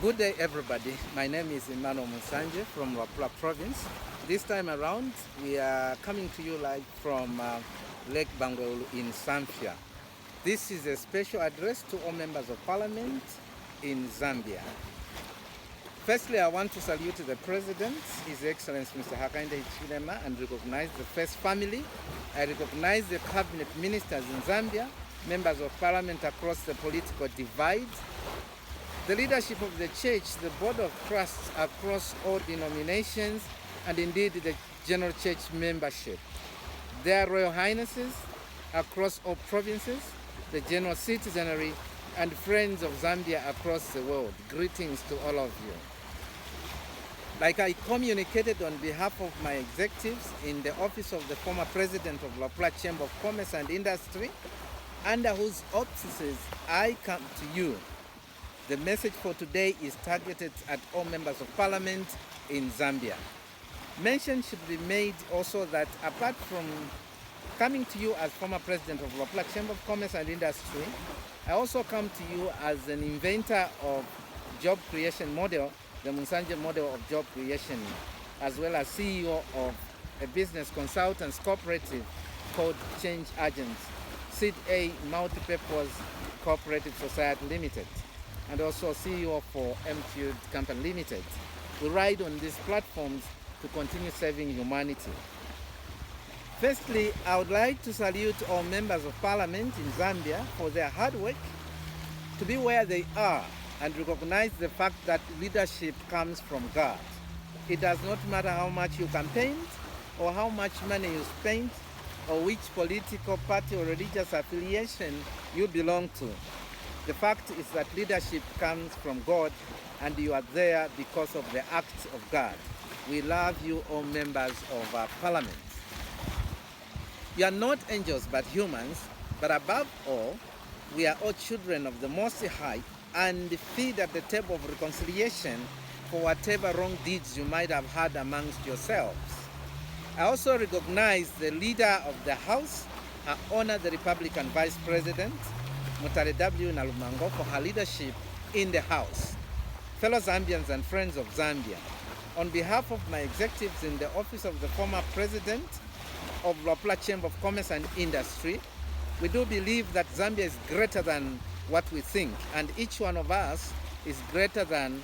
Good day, everybody. My name is Emmanuel Musanje from Luapula Province. This time around, we are coming to you live from Lake Bangweulu in Zambia. This is a special address to all members of parliament in Zambia. Firstly, I want to salute the President, His Excellency Mr. Hakainde Hichilema, and recognize the first family. I recognize the cabinet ministers in Zambia, members of parliament across the political divide, the leadership of the church, the board of trusts across all denominations, and indeed the general church membership. Their Royal Highnesses across all provinces, the general citizenry, and friends of Zambia across the world. Greetings to all of you. Like I communicated on behalf of my executives in the office of the former president of Luapula Chamber of Commerce and Industry, under whose auspices I come to you. The message for today is targeted at all members of parliament in Zambia. Mention should be made also that apart from coming to you as former president of Luapula Chamber of Commerce and Industry, I also come to you as an inventor of job creation model, the Musanje model of job creation, as well as CEO of a business consultants cooperative called Change Agents, SID-A Multipurpose Cooperative Society Limited, and also CEO for MQ Company Limited. We ride on these platforms to continue serving humanity. Firstly, I would like to salute all members of parliament in Zambia for their hard work to be where they are and recognize the fact that leadership comes from God. It does not matter how much you campaigned or how much money you spent or which political party or religious affiliation you belong to. The fact is that leadership comes from God and you are there because of the act of God. We love you, all members of our parliament. You are not angels but humans, but above all, we are all children of the Most High and feed at the table of reconciliation for whatever wrong deeds you might have had amongst yourselves. I also recognize the leader of the House. I honor the Republican Vice President, Mutale W. Nalumango, for her leadership in the House. Fellow Zambians and friends of Zambia, on behalf of my executives in the office of the former president of Luapula Chamber of Commerce and Industry, we do believe that Zambia is greater than what we think, and each one of us is greater than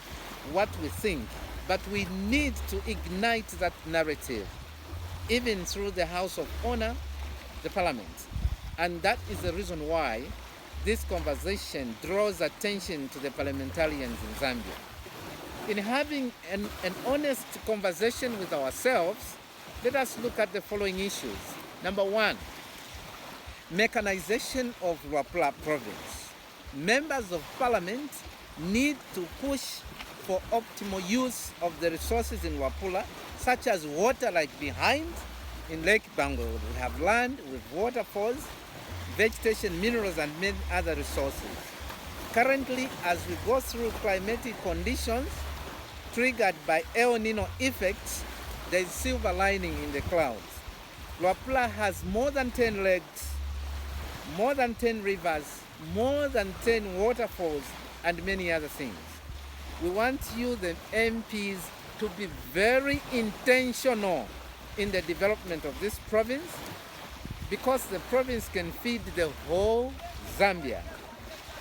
what we think. But we need to ignite that narrative, even through the House of Honor, the Parliament. And that is the reason why this conversation draws attention to the parliamentarians in Zambia. In having an honest conversation with ourselves, let us look at the following issues. Number one, mechanization of Luapula Province. Members of parliament need to push for optimal use of the resources in Luapula, such as water, like behind in Lake Bangweulu. We have land with waterfalls, vegetation, minerals, and many other resources. Currently, as we go through climatic conditions triggered by El Nino effects, there is silver lining in the clouds. Luapula has more than 10 lakes, more than 10 rivers, more than 10 waterfalls, and many other things. We want you, the MPs, to be very intentional in the development of this province, because the province can feed the whole Zambia.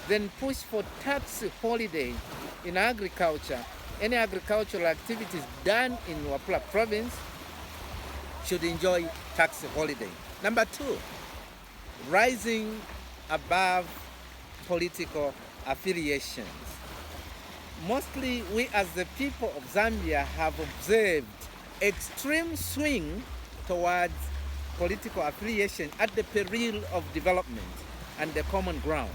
Then push for tax holiday in agriculture. Any agricultural activities done in Luapula Province should enjoy tax holiday. Number two, rising above political affiliations. Mostly we as the people of Zambia have observed extreme swing towards political affiliation at the peril of development and the common ground.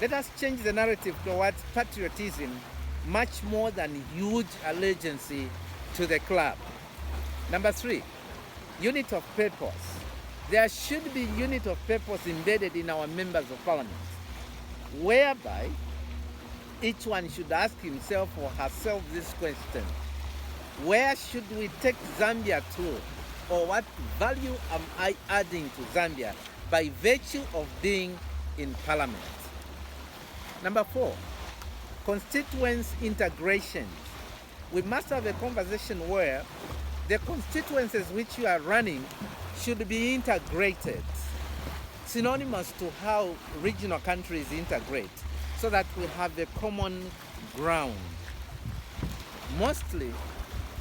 Let us change the narrative towards patriotism, much more than huge allegiance to the club. Number three, unit of purpose. There should be unit of purpose embedded in our members of parliament, whereby each one should ask himself or herself this question: where should we take Zambia to? Or what value am I adding to Zambia by virtue of being in parliament? Number four, constituency integration. We must have a conversation where the constituencies which you are running should be integrated, synonymous to how regional countries integrate, so that we have a common ground. Mostly,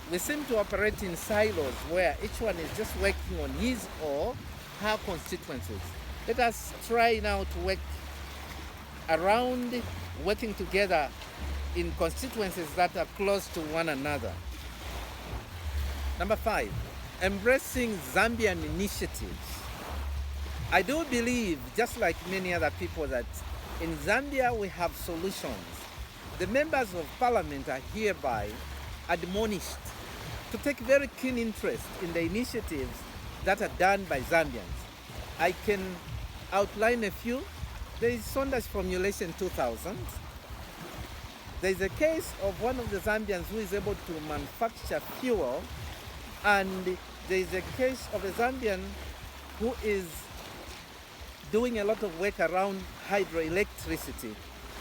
we seem to operate in silos where each one is just working on his or her constituencies. Let us try now to work around, working together in constituencies that are close to one another. Number 5, embracing Zambian initiatives. I do believe, just like many other people, that in Zambia we have solutions. The members of parliament are hereby admonished to take very keen interest in the initiatives that are done by Zambians. I can outline a few. There is Sonda's Formulation 2000. There is a case of one of the Zambians who is able to manufacture fuel, and there is a case of a Zambian who is doing a lot of work around hydroelectricity.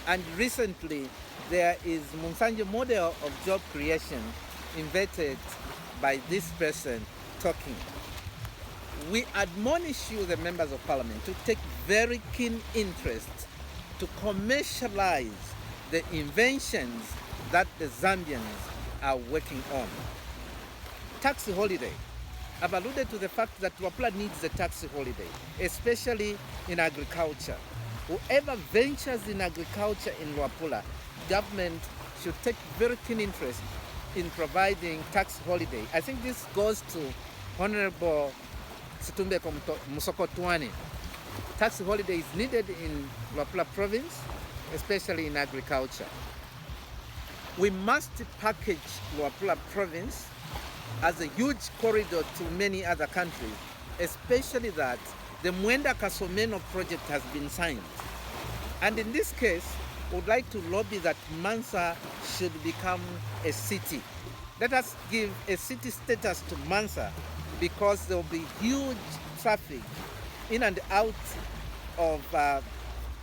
And recently, there is Mumsanje model of job creation invented by this person talking. We admonish you, the members of parliament, to take very keen interest to commercialize the inventions that the Zambians are working on. Tax holiday. I've alluded to the fact that Luapula needs a tax holiday, especially in agriculture. Whoever ventures in agriculture in Luapula, government should take very keen interest in providing tax holiday. I think this goes to Honorable Situmbeko Musokotwane. Tax holiday is needed in Luapula province, especially in agriculture. We must package Luapula province as a huge corridor to many other countries, especially that the Mwenda Kasomeno project has been signed. And in this case, we would like to lobby that Mansa should become a city. Let us give a city status to Mansa, because there will be huge traffic in and out of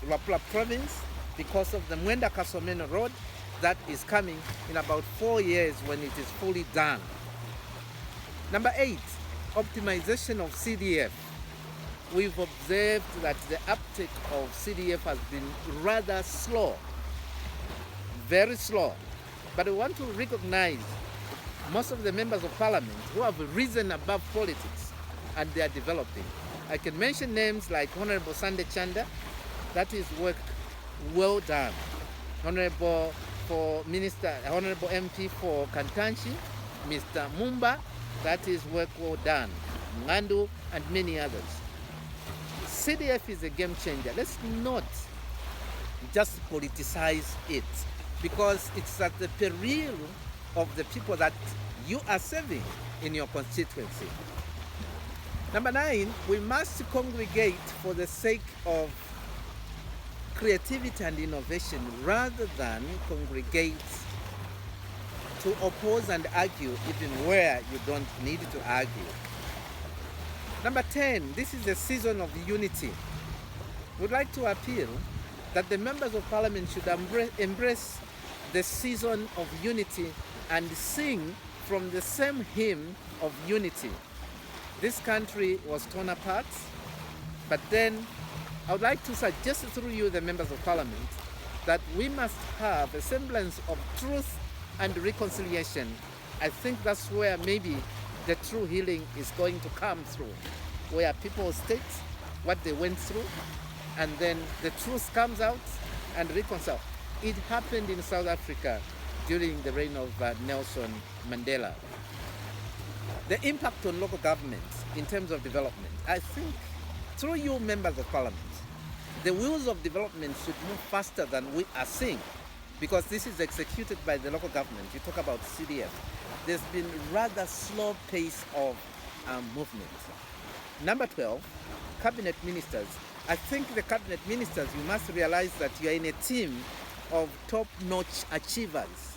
Luapula province because of the Mwenda Kasomeno road that is coming in about 4 years when it is fully done. Number 8, optimization of CDF. We've observed that the uptake of CDF has been rather slow, very slow. But we want to recognize most of the members of parliament who have risen above politics and they are developing. I can mention names like Honorable Sande Chanda, that is work well done. Honorable MP for Kantanchi, Mr. Mumba, that is work well done. Ngandu and many others. CDF is a game changer. Let's not just politicize it, because it's at the peril of the people that you are serving in your constituency. Number 9, we must congregate for the sake of creativity and innovation rather than congregate to oppose and argue even where you don't need to argue. Number 10, this is a season of unity. We'd like to appeal that the members of parliament should embrace the season of unity and sing from the same hymn of unity. This country was torn apart, but then I would like to suggest through you, the members of parliament, that we must have a semblance of truth and reconciliation. I think that's where maybe the true healing is going to come through, where people state what they went through and then the truth comes out and reconcile. It happened in South Africa during the reign of Nelson Mandela. The impact on local governments in terms of development, I think through you, members of parliament, the wheels of development should move faster than we are seeing, because this is executed by the local government. You talk about CDF. There's been rather slow pace of movement. Number 12, cabinet ministers. I think the cabinet ministers, you must realize that you are in a team of top-notch achievers.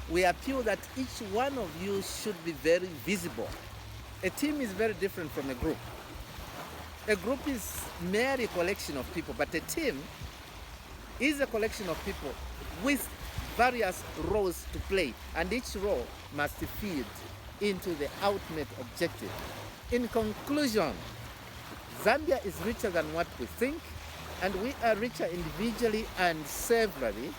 We appeal that each one of you should be very visible. A team is very different from a group. A group is merely a collection of people, but a team is a collection of people with various roles to play, and each role must feed into the ultimate objective. In conclusion, Zambia is richer than what we think, and we are richer individually and severally.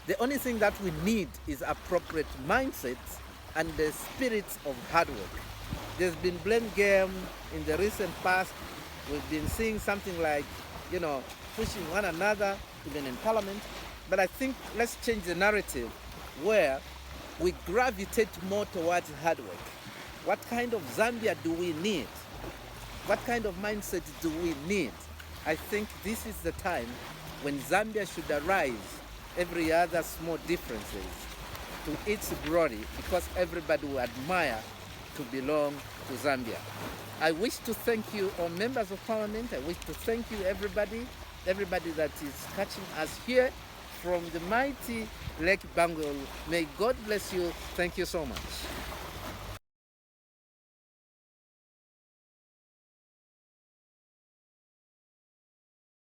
The only thing that we need is appropriate mindsets and the spirit of hard work. There's been blame game in the recent past. We've been seeing something like, pushing one another, even in parliament. But I think let's change the narrative where we gravitate more towards hard work. What kind of Zambia do we need? What kind of mindset do we need? I think this is the time when Zambia should arise every other small differences to its glory, because everybody will admire to belong to Zambia. I wish to thank you, all members of parliament. I wish to thank you, everybody that is catching us here from the mighty Lake Bangweulu. May God bless you. Thank you so much.